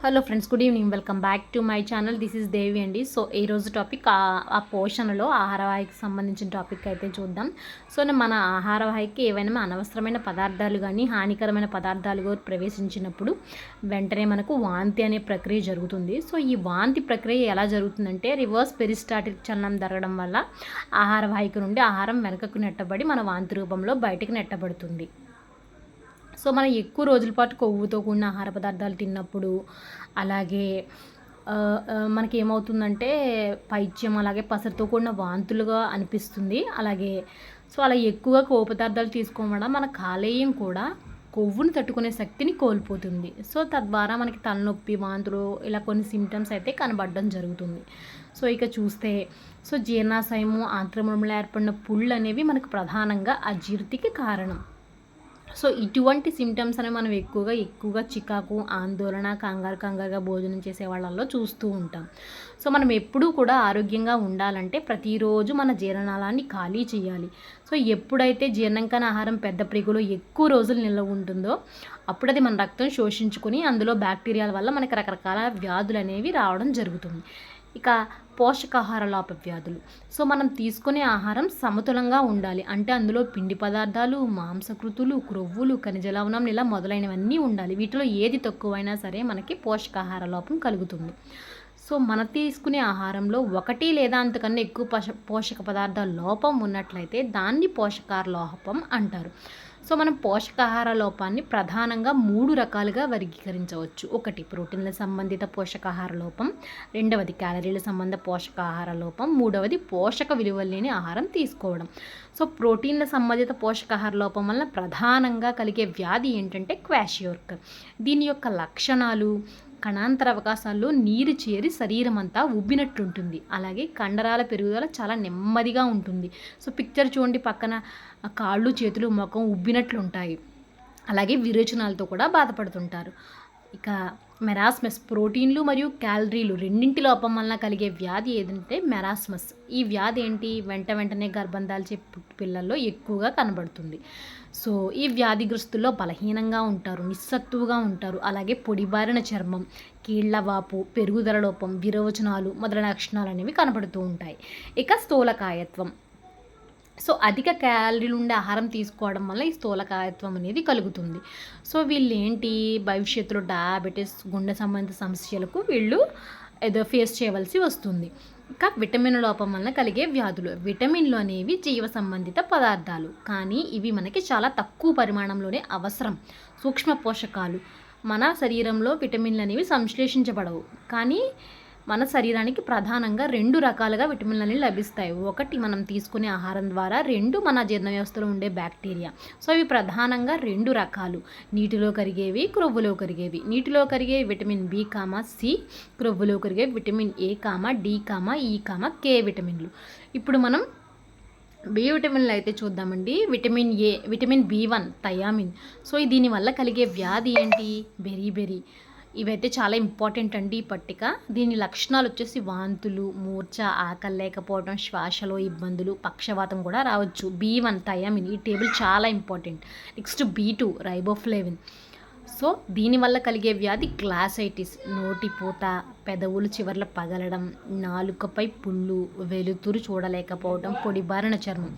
Hello friends, good evening. Welcome back to my channel. This is Devi అండి. So ఈరోజు topic ఆ పోషణలో ఆహారవాహికి సంబంధించిన టాపిక్ అయితే చూద్దాం. సో మన ఆహారవాహికి ఏవైనా అనవసరమైన పదార్థాలు కానీ హానికరమైన పదార్థాలు ప్రవేశించినప్పుడు వెంటనే మనకు వాంతి అనే ప్రక్రియ జరుగుతుంది. సో ఈ వాంతి ప్రక్రియ ఎలా జరుగుతుందంటే రివర్స్ పెరిస్టాటిక్ చలనం జరగడం వల్ల ఆహారవాహిక నుండి ఆహారం వెనకకు నెట్టబడి మన వాంతి రూపంలో బయటకు నెట్టబడుతుంది. సో మనం ఎక్కువ రోజుల పాటు కొవ్వుతో కూడిన ఆహార పదార్థాలు తిన్నప్పుడు అలాగే మనకి ఏమవుతుందంటే పైత్యం అలాగే పసరుతో కూడిన వాంతులుగా అనిపిస్తుంది. అలాగే సో అలా ఎక్కువగా కొవ్వు పదార్థాలు తీసుకోవడం మన కాలేయం కూడా కొవ్వును తట్టుకునే శక్తిని కోల్పోతుంది. సో తద్వారా మనకి తలనొప్పి, వాంతులు ఇలా కొన్ని సిమ్టమ్స్ అయితే కనబడడం జరుగుతుంది. సో ఇక చూస్తే సో జీర్ణాశయము, ఆంత్రములలో ఏర్పడిన పుళ్ళు అనేవి మనకు ప్రధానంగా అజీర్తికి కారణం. సో ఇటువంటి సిమ్టమ్స్ అనేవి మనం ఎక్కువగా చికాకు, ఆందోళన, కంగారుగా భోజనం చేసే వాళ్ళల్లో చూస్తూ ఉంటాం. సో మనం ఎప్పుడూ కూడా ఆరోగ్యంగా ఉండాలంటే ప్రతిరోజు మన జీర్ణనాళాన్ని ఖాళీ చేయాలి. సో ఎప్పుడైతే జీర్ణం కాని ఆహారం పెద్ద ప్రేగులో ఎక్కువ రోజులు నిల్వ ఉంటుందో అప్పుడు అది మన రక్తం శోషించుకుని అందులో బ్యాక్టీరియాల వల్ల మనకి రకరకాల వ్యాధులు అనేవి రావడం జరుగుతుంది. ఇక పోషకాహార లోప వ్యాధులు. సో మనం తీసుకునే ఆహారం సమతులంగా ఉండాలి. అంటే అందులో పిండి పదార్థాలు, మాంసకృతులు, క్రొవ్వులు, ఖనిజ లవణం ఇలా మొదలైనవన్నీ ఉండాలి. వీటిలో ఏది తక్కువైనా సరే మనకి పోషకాహార లోపం కలుగుతుంది. సో మనం తీసుకునే ఆహారంలో ఒకటి లేదా అంతకన్నా ఎక్కువ పోషక పదార్థాల లోపం ఉన్నట్లయితే దాన్ని పోషకాహార లోపం అంటారు. సో మనం పోషకాహార లోపాన్ని ప్రధానంగా 3 రకాలుగా వర్గీకరించవచ్చు. ఒకటి ప్రోటీన్ల సంబంధిత పోషకాహార లోపం, రెండవది క్యాలరీల సంబంధ పోషకాహార లోపం, మూడవది పోషక విలువలు లేని ఆహారం తీసుకోవడం. సో ప్రోటీన్ల సంబంధిత పోషకాహార లోపం వల్ల ప్రధానంగా కలిగే వ్యాధి ఏంటంటే క్వాషియోర్కర్. దీని యొక్క లక్షణాలు కణాంతర అవకాశాల్లో నీరు చేరి శరీరం అంతా ఉబ్బినట్లుంటుంది. అలాగే కండరాల పెరుగుదల చాలా నెమ్మదిగా ఉంటుంది. సో పిక్చర్ చూడండి, పక్కన కాళ్ళు, చేతులు, ముఖం ఉబ్బినట్లు ఉంటాయి. అలాగే విరేచనాలతో కూడా బాధపడుతుంటారు. ఇక మెరాస్మస్, ప్రోటీన్లు మరియు క్యాలరీలు రెండింటి లోపం వలన కలిగే వ్యాధి ఏదంటే మెరాస్మస్. ఈ వ్యాధి ఏంటి? వెంటనే గర్భం దాల్చే పిల్లల్లో ఎక్కువగా కనబడుతుంది. సో ఈ వ్యాధిగ్రస్తుల్లో బలహీనంగా ఉంటారు, నిస్సత్తువుగా ఉంటారు. అలాగే పొడిబారిన చర్మం, కీళ్లవాపు, పెరుగుదల లోపం, విరోచనాలు మొదలైన లక్షణాలు అనేవి కనబడుతూ ఉంటాయి. ఇక స్థూలకాయత్వం. సో అధిక క్యాలరీలు ఉండే ఆహారం తీసుకోవడం వల్ల ఈ స్థూలకాయత్వం అనేది కలుగుతుంది. సో వీళ్ళు ఏంటి, భవిష్యత్తులో డయాబెటీస్, గుండె సంబంధిత సమస్యలకు వీళ్ళు ఏదో ఫేస్ చేయవలసి వస్తుంది. ఇంకా విటమిన్ లోపం వలన కలిగే వ్యాధులు. విటమిన్లు అనేవి జీవ సంబంధిత పదార్థాలు, కానీ ఇవి మనకి చాలా తక్కువ పరిమాణంలోనే అవసరం. సూక్ష్మ పోషకాలు. మన శరీరంలో విటమిన్లు అనేవి సంశ్లేషించబడవు, కానీ మన శరీరానికి ప్రధానంగా 2 రకాలుగా విటమిన్లు అనేవి లభిస్తాయి. ఒకటి మనం తీసుకునే ఆహారం ద్వారా, 2 మన జీర్ణ వ్యవస్థలో ఉండే బ్యాక్టీరియా. సో ఇవి ప్రధానంగా 2 రకాలు. నీటిలో కరిగేవి, క్రొవ్వులో కరిగేవి. నీటిలో కరిగే విటమిన్ బి, సి, క్రొవ్వులో కరిగే విటమిన్ ఏ, డి, ఈ, కే విటమిన్లు. ఇప్పుడు మనం బి విటమిన్లు అయితే చూద్దామండి. Vitamin A, vitamin B one. So దీనివల్ల కలిగే వ్యాధి ఏంటి? బెరీ. ఇవైతే చాలా ఇంపార్టెంట్ అండి ఈ పట్టిక. దీని లక్షణాలు వచ్చేసి వాంతులు, మూర్ఛ, ఆకలి లేకపోవడం, శ్వాసలో ఇబ్బందులు, పక్షవాతం కూడా రావచ్చు. బి1 థయామిన్, ఈ టేబుల్ చాలా important. Next B two riboflavin. So దీనివల్ల కలిగే వ్యాధి గ్లాసైటిస్, నోటిపూత, పెదవులు చివర్ల పగలడం, నాలుకపై పుళ్ళు, వెలుతురు చూడలేకపోవడం, పొడిబారిన చర్మం.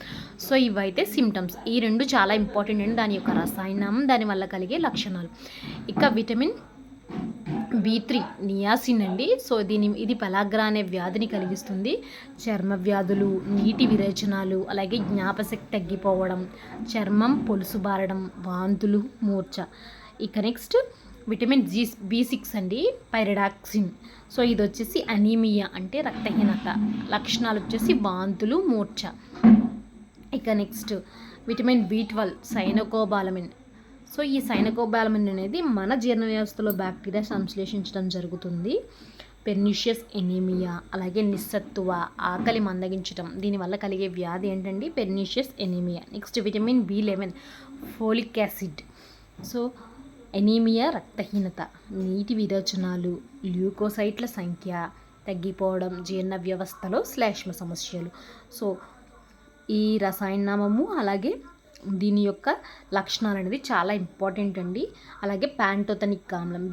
సో ఇవైతే సిమ్టమ్స్. ఈ 2 చాలా ఇంపార్టెంట్ అండి, దాని యొక్క రసాయనం, దానివల్ల కలిగే లక్షణాలు. ఇక విటమిన్ బి3 నియాసిన్ అండి. సో ఇది పెలాగ్రా అనే వ్యాధిని కలిగిస్తుంది. చర్మ వ్యాధులు, నీటి విరేచనాలు, అలాగే జ్ఞాపశక్తి తగ్గిపోవడం, చర్మం పొలుసుబారడం, వాంతులు, మూర్ఛ. ఇక నెక్స్ట్ విటమిన్ బి6 అండి, పైరిడాక్సిన్. సో ఇది వచ్చేసి అనీమియా అంటే రక్తహీనత. లక్షణాలు వచ్చేసి వాంతులు, మూర్ఛ. ఇక next vitamin B12 cyanocobalamin. So ఈ సైనకోబాలమిన్ అనేది మన జీర్ణ వ్యవస్థలో బ్యాక్టీరియా సంశ్లేషించడం జరుగుతుంది. పెర్నిషియస్ ఎనీమియా, అలాగే నిస్సత్తువ, ఆకలి మందగించడం, దీనివల్ల కలిగే వ్యాధి ఏంటండి? Pernicious anaemia. నెక్స్ట్ విటమిన్ బి11 ఫోలిక్ యాసిడ్. సో ఎనీమియా రక్తహీనత, నీటి విరోచనాలు, ల్యూకోసైట్ల సంఖ్య తగ్గిపోవడం, జీర్ణ వ్యవస్థలో శ్లేష్మ సమస్యలు. సో ఈ రసాయనము అలాగే దీని యొక్క లక్షణాలు అనేది చాలా ఇంపార్టెంట్ అండి. అలాగే ప్యాంటోథనిక్ ఆమ్లం,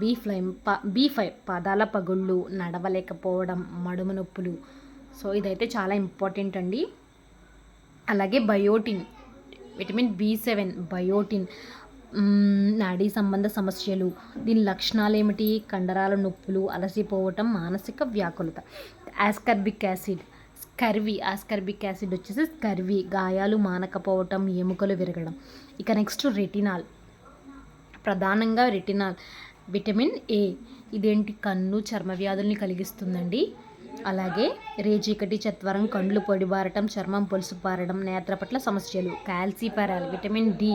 B5 పాదాల పగుళ్ళు, నడవలేకపోవడం, మడుము నొప్పులు. సో ఇదైతే చాలా ఇంపార్టెంట్ అండి. అలాగే బయోటిన్, విటమిన్ B7, బయోటిన్, నాడీ సంబంధ సమస్యలు. దీని లక్షణాలు ఏమిటి? కండరాల నొప్పులు, అలసిపోవటం, మానసిక వ్యాకులత. ఆస్కార్బిక్ యాసిడ్ వచ్చేసి స్కర్వీ, గాయాలు మానకపోవటం, ఎముకలు విరగడం. ఇక నెక్స్ట్ రెటినాల్, ప్రధానంగా రెటినాల్ విటమిన్ A, ఇదేంటి? కన్ను చర్మ వ్యాధుల్ని కలిగిస్తుందండి. అలాగే రేచీకటి, చత్వరం, కండ్లు పొడిబారటం, చర్మం పొలుసు పారడం, నేత్రపట్ల సమస్యలు. కాల్సిఫెరాల్, విటమిన్ D,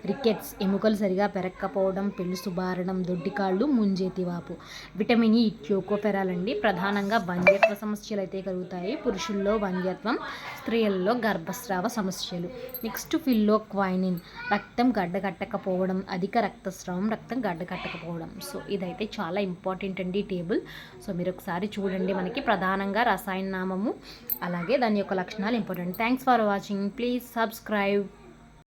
రికెట్స్, ఎముకలు సరిగా పెరగకపోవడం, పెలుసు బారడం, దొడ్డికాళ్ళు, ముంజేతివాపు. విటమిన్ E, ట్యోకోఫెరాల్ అండి, ప్రధానంగా వంధ్యత్వ సమస్యలు అయితే కలుగుతాయి. పురుషుల్లో వంధ్యత్వం, స్త్రీలలో గర్భస్రావ సమస్యలు. నెక్స్ట్ ఫిల్లోక్వైనిన్, రక్తం గడ్డకట్టకపోవడం, అధిక రక్తస్రావం, రక్తం గడ్డకట్టకపోవడం. సో ఇదైతే చాలా ఇంపార్టెంట్ అండి టేబుల్. సో మీరు ఒకసారి చూడండి. మనకి ప్రధానంగా రసాయన నామము అలాగే దాని యొక్క లక్షణాలు important. Thanks for watching. Please subscribe.